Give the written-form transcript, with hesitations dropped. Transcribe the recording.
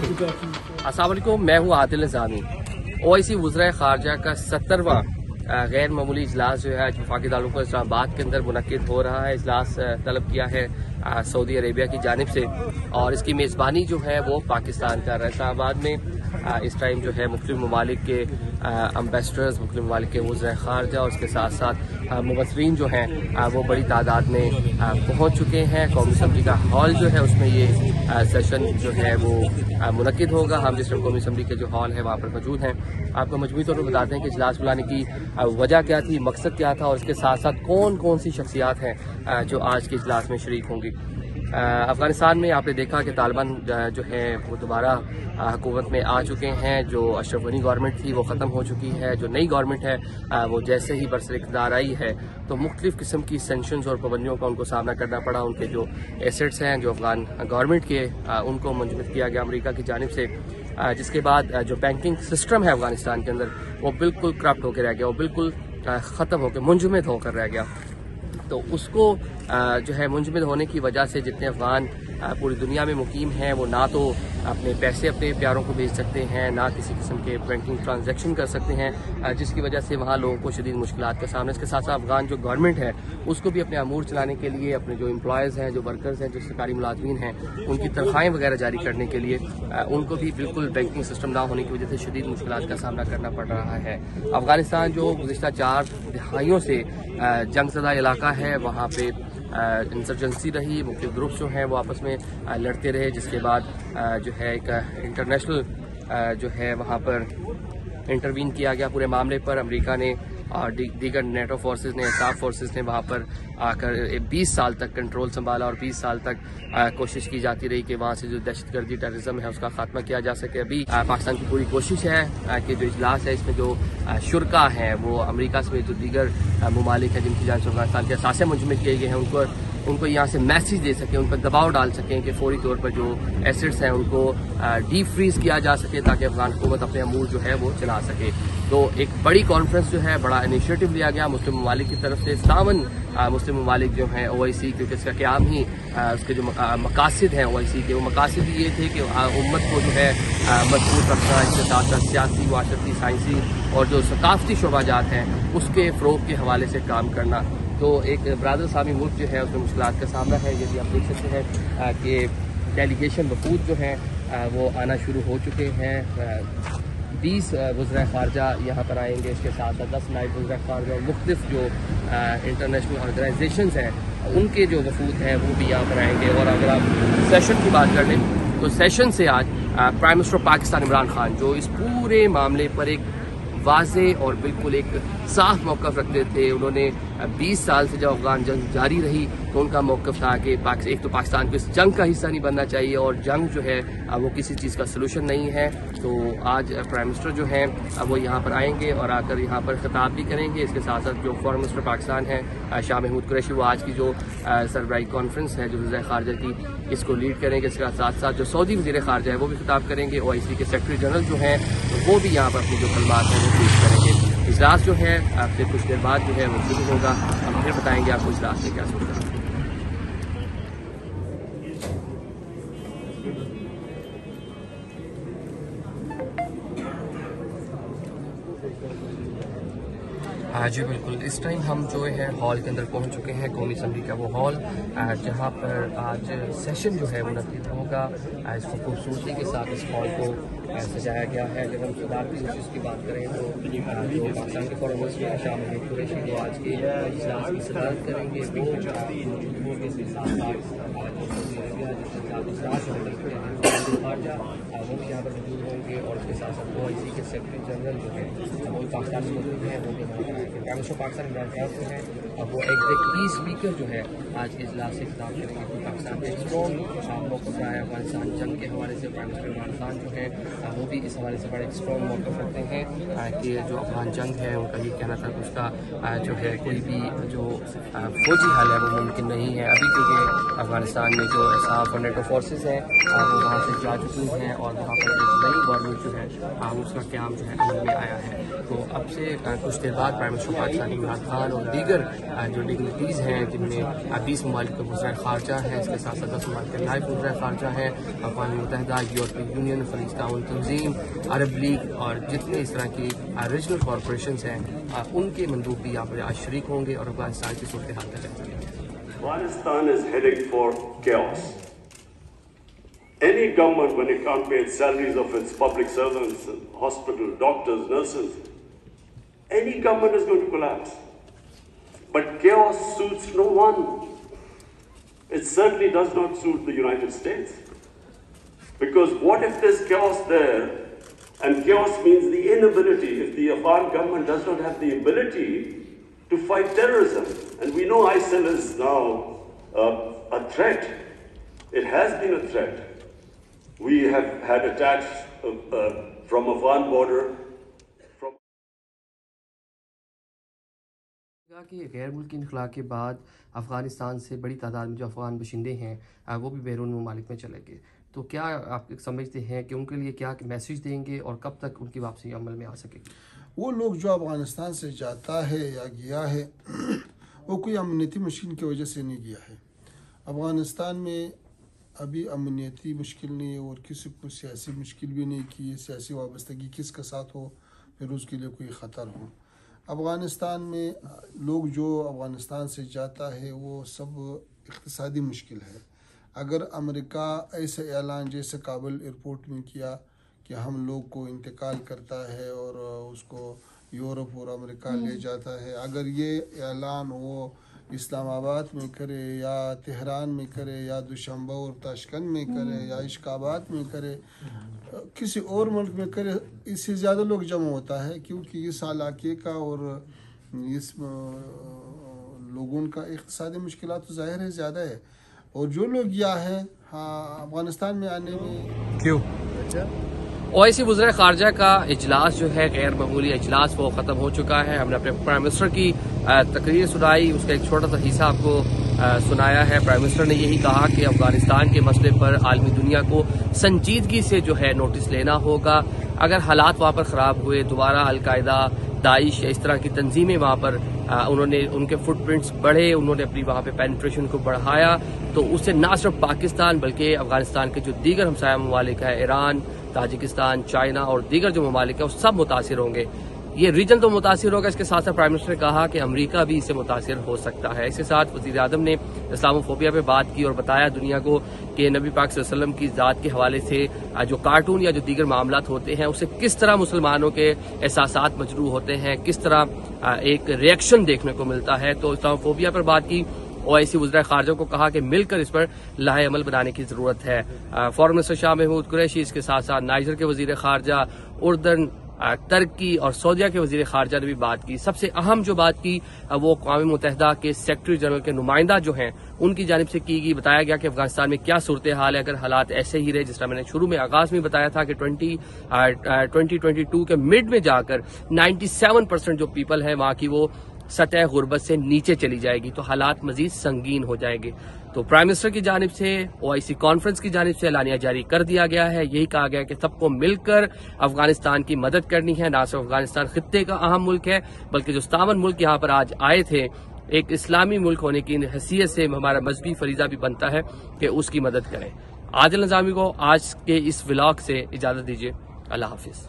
अस्सलाम वालेकुम, मैं हूँ आदिल निज़ामी। OIC वज़ीर ख़ारजा का 70वां गैर मामूली इजलास जो है वफाकी दारुल इस्लामाबाद के अंदर मुनक्किद हो रहा है। इजलास तलब किया है सऊदी अरेबिया की जानिब से और इसकी मेज़बानी जो है वो पाकिस्तान कर रहा है। इस्लामाबाद में इस टाइम जो है मुख्तलिफ ममालिक के अम्बेसडर्स, मुख्तलिफ ममालिक के वज़ीर ख़ारजा और उसके साथ साथ मुबस्सरीन जो हैं वो बड़ी तादाद में पहुँच चुके हैं। कौमी असम्बली का हॉल जो है उसमें ये सेशन जो है वो मुनक्किद होगा। हम जिस कौमी असम्बली के जो हॉल है वहाँ पर मौजूद हैं। आपको मजमूई तौर पर बताते हैं कि इजलास बुलाने की वजह क्या थी, मकसद क्या था और इसके साथ साथ कौन कौन सी शख्सियात हैं जो आज के इजलास में शरीक होंगी। अफगानिस्तान में आपने देखा कि तालिबान जो है वो दोबारा हुकूमत में आ चुके हैं। जो अशरफ गनी गवर्नमेंट थी वो ख़त्म हो चुकी है। जो नई गवर्नमेंट है वो जैसे ही बरसर इक़्तिदार आई है तो मुख्तलिफ़ किस्म की सेंक्शंस और पाबंदियों का उनको सामना करना पड़ा। उनके जो एसेट्स हैं जो अफगान गवर्नमेंट के उनको मुंजमद किया गया अमरीका की जानिब से, जिसके बाद जो बैंकिंग सिस्टम है अफगानिस्तान के अंदर वो बिल्कुल करप्ट होकर रह गया, वो बिल्कुल ख़त्म होकर मुंजमद होकर रह गया। तो उसको जो है मुंजमद होने की वजह से जितने अफगान पूरी दुनिया में मुकीम हैं वो ना तो अपने पैसे अपने प्यारों को भेज सकते हैं, ना किसी किस्म के बैंकिंग ट्रांजैक्शन कर सकते हैं, जिसकी वजह से वहाँ लोगों को शदीद मुश्किलात का सामना। इसके साथ साथ अफगान जो गवर्नमेंट है उसको भी अपने अमूर चलाने के लिए अपने जो एम्प्लॉयज़ हैं, जो वर्कर्स हैं, जो सरकारी मुलाजमीन हैं, उनकी तनख्वाहें वगैरह जारी करने के लिए उनको भी बिल्कुल बैंकिंग सिस्टम ना होने की वजह से शदीद मुश्किलात का सामना करना पड़ रहा है। अफगानिस्तान जो गुज़िश्ता 4 दहाइयों से जंगज़दा इलाका है, वहाँ पे इंसर्जेंसी रही, मुख्य ग्रुप्स जो हैं वो आपस में लड़ते रहे, जिसके बाद जो है एक इंटरनेशनल जो है वहाँ पर इंटरवीन किया गया पूरे मामले पर। अमेरिका ने और दीगर नेटो फोर्सेस ने, साफ फोर्सेस ने वहाँ पर आकर 20 साल तक कंट्रोल संभाला और 20 साल तक कोशिश की जाती रही कि वहाँ से जो दहशतगर्दी टेररिज्म है उसका खात्मा किया जा सके। अभी पाकिस्तान की पूरी कोशिश है कि जो इजलास है इसमें जो शुरका हैं वो अमेरिका समेत जो दीगर ममालिक हैं जिनकी जानिब से अफगानिस्तान के असासे मुंजमद किए गए हैं उनको यहाँ से मैसेज दे सकें, उन पर दबाव डाल सकें कि फौरी तौर पर जो एसेट्स हैं उनको डीप फ्रीज किया जा सके ताकि अफगान हुकूमत अपने अमूर जो है वो चला सके। तो एक बड़ी कॉन्फ्रेंस जो है, बड़ा इनिशिएटिव लिया गया मुस्लिम ममालिक की तरफ से। 57 मुस्लिम ममालिक जो हैं OIC, क्योंकि इसका क़याम ही उसके जो मकासद हैं OIC के, वो मकासद ये थे कि उम्मत को जो है मजबूत रखना, इसके साथ साथ सियासी, माशरती, साइंसी और जो सकाफती शोबाजात हैं उसके फ़रोग़ के हवाले से काम करना। तो एक बरादर इस्लामी मुल्क जो है उसमें मुश्किलात का सामना है। यदि आप देख सकते हैं कि डेलीगेशन वफूद जो हैं वो आना शुरू हो चुके हैं। 20 वज़ीर ख़ारजा यहाँ पर आएंगे, इसके साथ साथ 10 नायब वज़ीर ख़ारजा और मुख्तलिफ जो इंटरनेशनल ऑर्गेनाइजेशंस हैं उनके जो वफूद हैं वो भी यहाँ पर आएंगे। और अगर आप सेशन की बात कर लें तो सेशन से आज प्राइम मिनिस्टर पाकिस्तान इमरान खान जो इस पूरे मामले पर एक वाज़े और बिल्कुल एक साफ मौक़िफ़ रखते थे। उन्होंने 20 साल से जब अफगान जंग जारी रही तो उनका मौक़िफ़ था कि एक तो पाकिस्तान को इस जंग का हिस्सा नहीं बनना चाहिए और जंग जो है वो किसी चीज़ का सलूशन नहीं है। तो आज प्राइम मिनिस्टर जो हैं वो यहाँ पर आएंगे और आकर यहाँ पर खिताब भी करेंगे। इसके साथ साथ जो फॉरेन मिनिस्टर पाकिस्तान हैं शाह महमूद कुरैशी, वो आज की जो सरबराही कॉन्फ्रेंस है जो वज़ीर ख़ारजा की, इसको लीड करेंगे। इसके साथ साथ जो सऊदी वज़ीर ख़ारजा है वो भी खिताब करेंगे। OIC के सेक्रेटरी जनरल जो हैं वो भी यहाँ पर अपनी जो कलमात हैं वो पेश करेंगे। इजलास जो है आपसे कुछ देर बाद जो है वो शुरू होगा। हम फिर बताएंगे आपको इजलास से क्या सोचा। हाँ जी बिल्कुल, इस टाइम हम जो है हॉल के अंदर पहुंच चुके हैं, कौमी असम्बली का वो हॉल जहां पर आज सेशन जो है मुनक्किद होगा। इसको खूबसूरती के साथ इस हॉल को सजाया गया है। अगर हम सदारत की कोशिश की बात करें तो जो पाकिस्तान के फॉरेन मिनिस्टर शाह महमूद कुरैशी जो आज के इजलास की सदारत करेंगे वो वो भी यहाँ पर मौजूद होंगे और उसके साथ साथ OIC के सेक्रेटरी जनरल जो है वो पाकिस्तान से मौजूद हैं, वो भी प्राइम मिनिस्टर पाकिस्तान इमरान खान जो है अब वो एग्जैक्टली स्पीकर जो है आज के इजलास से खिताब करेंगे। तो पाकिस्तान का एक स्ट्रॉन्ग मौक़िफ़ रहा है अफगानिस्तान जंग के हवाले से। प्राइम मिनिस्टर इमरान खान जो है वो भी इस हवाले से बड़ा एक स्ट्रॉन्ग मौक़िफ़ रखते हैं कि जो अफगान जंग है उनका ये कहना था कि उसका जो है कोई भी जो फौजी हल है वो मुमकिन नहीं है। अभी क्योंकि अफगानिस्तान में जो साफ और नेटो फोर्सेस हैं वो वहाँ से जा चुकी हैं और वहाँ पर नई गवर्नमेंट जो है उसका क़याम जो है अमल में आया है। तो अब से कुछ देर बाद प्राइम मिनिस्टर पाकिस्तान इमरान खान और दीगर जो डिग्निटीज़ हैं जिनमें 20 ममालिक का वज़ीर ख़ारजा है, इसके साथ साथ 10 ममालिक के नायब वज़ीर ख़ारजा हैं, अक़वाम मुत्तहिदा, यूरोपीय यूनियन, फ़रीज ताउन तंज़ीम, अरब लीग और जितने इस तरह की रीजनल कॉरपोरेशंस हैं उनके मंदूब भी यहाँ पर आज शरीक होंगे और अफगानिस्तान की सूरत हाल का जायजा लेंगे। Afghanistan is heading for chaos. Any government, when it can't pay its salaries of its public servants, hospital, doctors, nurses, any government is going to collapse. But chaos suits no one. It certainly does not suit the United States. Because what if there's chaos there, and chaos means the inability, if the Afghan government does not have the ability to fight terrorism, and we know ISIL is now a threat. It has been a threat. We have had attacks from Afghan border. कि गैर मुल्की इनखला के बाद अफ़गानिस्तान से बड़ी तादाद में जो अफ़गान बशिंदे हैं वो भी बैरून ममालिक में चले गए, तो क्या आप समझते हैं कि उनके लिए क्या मैसेज देंगे और कब तक उनकी वापसी अमल में आ सकेगी? वो लोग जो अफ़गानिस्तान से जाता है या गया है वो कोई अमनीती मुश्किल की वजह से नहीं गया है। अफ़गानिस्तान में अभी अमनीती मुश्किल नहीं है और किसी को सियासी मुश्किल भी नहीं कि सियासी वाबस्तगी किसके साथ हो फिर उसके लिए कोई ख़तर हो। अफ़गानिस्तान में लोग जो अफ़गानिस्तान से जाता है वो सब इक़्तिसादी मुश्किल है। अगर अमेरिका ऐसे ऐलान जैसे काबुल एयरपोर्ट में किया कि हम लोग को इंतकाल करता है और उसको यूरोप और अमेरिका ले जाता है, अगर ये ऐलान वो इस्लामाबाद में करे या तेहरान में करे या दुशंबा और ताशकंद में करे या इश्काबाद में करे, किसी और मुल्क में करे, इससे ज़्यादा लोग जमा होता है क्योंकि इस इलाके का और इस लोगों का इक़्तिसादी मुश्किलात तो ज़ाहिर है ज़्यादा है। और जो लोग गया है हाँ अफ़गानिस्तान में आने में क्यों ओआईसी वज़ीर ख़ारजा का इजलास जो है गैर मामूली इजलास वो ख़त्म हो चुका है। हमने अपने प्राइम मिनिस्टर की तकरीर सुनाई, उसका एक छोटा सा हिस्सा आपको सुनाया है। प्राइम मिनिस्टर ने यही कहा कि अफ़गानिस्तान के मसले पर आलमी दुनिया को संजीदगी से जो है नोटिस लेना होगा। अगर हालात वहाँ पर ख़राब हुए, दोबारा अलकायदा, दाइश या इस तरह की तंजीमें वहाँ पर उन्होंने उनके फुटप्रिंट्स बढ़े, उन्होंने अपनी वहाँ पे पेनिट्रेशन को बढ़ाया, तो उससे न सिर्फ पाकिस्तान बल्कि अफगानिस्तान के जो दीगर हमसाया ममालिक है, ईरान, ताजिकिस्तान, चाइना और दीगर जो ममालिक है वो सब मुतासिर होंगे। ये रीजन तो मुतासिर होगा, इसके साथ साथ प्राइम मिनिस्टर ने कहा कि अमेरिका भी इससे मुतासिर हो सकता है। इसके साथ वज़ीर आज़म ने इस्लामोफोबिया पे बात की और बताया दुनिया को कि नबी पाक सल्लल्लाहु अलैहि वसल्लम की ज़ात के हवाले से जो कार्टून या जो दीगर मामलात होते हैं उससे किस तरह मुसलमानों के एहसासात मजरूह होते हैं, किस तरह एक रिएक्शन देखने को मिलता है। तो इस्लामोफोबिया पर बात की। ओआईसी वज़ीर ख़ारजा को कहा कि मिलकर इस पर लाहे अमल बनाने की जरूरत है। फॉरेन मिनिस्टर शाह महमूद कुरैशी, इसके साथ साथ नाइजर के वज़ीर ख़ारजा, उर्दन, तुर्की और सऊदीया के वज़ीर ख़ारजा ने भी बात की। सबसे अहम जो बात की वो अक़वाम मुत्तहिदा के सेक्रेटरी जनरल के नुमाइंदा जो हैं उनकी जानिब से की गई। बताया गया कि अफगानिस्तान में क्या सूरत हाल है अगर हालात ऐसे ही रहे, जिस तरह मैंने शुरू में आगाज में बताया था कि 2022 के मिड में जाकर 97% जो पीपल है वहाँ की वो सतह गुर्बत से नीचे चली जाएगी, तो हालात मजीद संगीन हो जाएंगे। तो प्राइम मिनिस्टर की जानिब से ओआईसी कॉन्फ्रेंस की जानिब से एलानिया जारी कर दिया गया है। यही कहा गया कि सबको मिलकर अफगानिस्तान की मदद करनी है। ना सिर्फ अफगानिस्तान खित्ते का अहम मुल्क है बल्कि जो 57 मुल्क यहाँ पर आज आए थे, एक इस्लामी मुल्क होने की हैसियत से हमारा मजहबी फरीजा भी बनता है कि उसकी मदद करें। आदिल निजामी को आज के इस व्लॉग से इजाजत दीजिए। अल्लाह हाफिज।